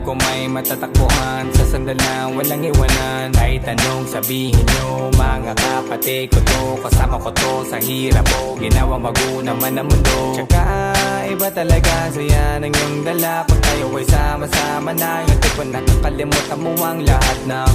ko may matatakbuhan sa sandalan, walang iwanan. Kahit anong sabihin nyo, mga kapatid ko to, kasama ko to sa hirap mo, ginawang bago naman ang mundo. Tsaka iba talaga saya ng iyong dala, pag tayo ay sama-sama na. Yung tipo nakakalimutan mo ang lahat ng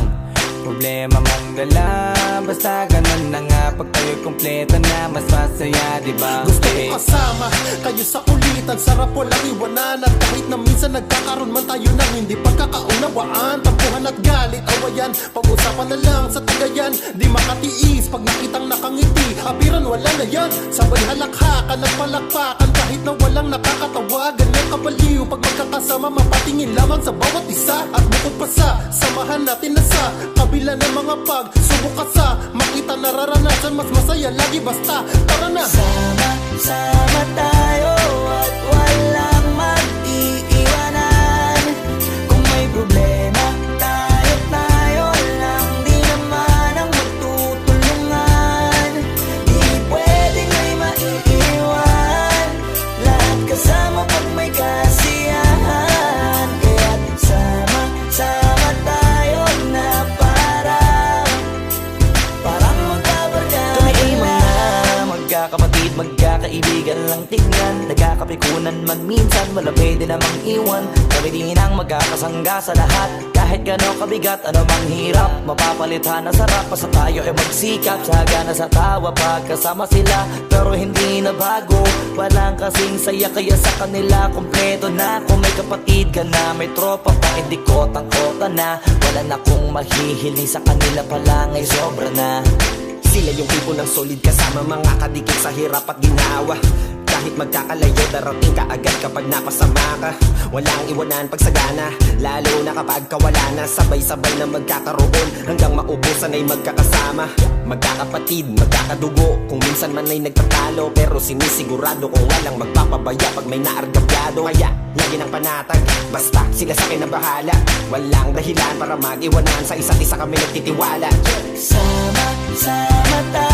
problema mong dala. Basta ganun na nga, pag tayo'y kumpleto na, mas masaya, diba? Gusto ko kasama kayo sa ulitan, sarap walang iwanan. At kahit na minsan nagkakaroon man tayo ng hindi pagkakaunawaan, tampuhan at galit, awayan, pag-usapan na lang sa tagayan. Di makatiis pag nakitang nakangiti, abiran wala na yan. Sabay halakhakan at palakpakan kahit na walang nakakatawa. Ganyan kabaliw pag magkakasama, mapatingin lamang sa bawat isa. At bukod pa sa samahan natin na sa kabila ng mga pagsubok ka sa makita nararanasan, mas masaya lagi basta tara na. Sama tayo at walang mag-iiwanan. Kung may problema, tayo lang, di naman ang magtutulungan. Di pwedeng may maiiwan, lahat kasama pag may kasiyahan. Kaya't sama tayo na parang magkabarkada. Kami ay mga magkakapatid, magkakaibigan lang tingnan. Nagkakapikunan man minsan, wala pwede namang iwan. Kami din ang magkakasangga sa lahat. Kahit gano'ng kabigat, ano mang hirap, mapapalitan na sarap. Basta tayo ay magsikap, sagana sa tawa pagkasama sila. Pero hindi na bago, walang kasing saya. Kaya sa kanila kompleto na. Kung may kapatid ka na, may tropa pa, hindi kotang-kota na. Wala na kong mahihiling sa kanila pa lang ay sobra na. Sila yung tipo ng solid kasama, mga kadikit sa hirap at ginawa. Kahit magkakalayo, darating ka agad kapag napasama ka. Walang iwanan pag sagana, lalo na kapag kawala na. Sabay-sabay na magkakaroon, hanggang maubusan ay magkakasama. Magkakapatid, magkakadugo, kung minsan man ay nagtatalo, pero sinisigurado kung walang magpapabaya pag may naargabyado. Kaya lagi ng panatag, basta sila sa akin na bahala. Walang dahilan para mag-iwanan, sa isa't isa kami nagtitiwala. Sama tayo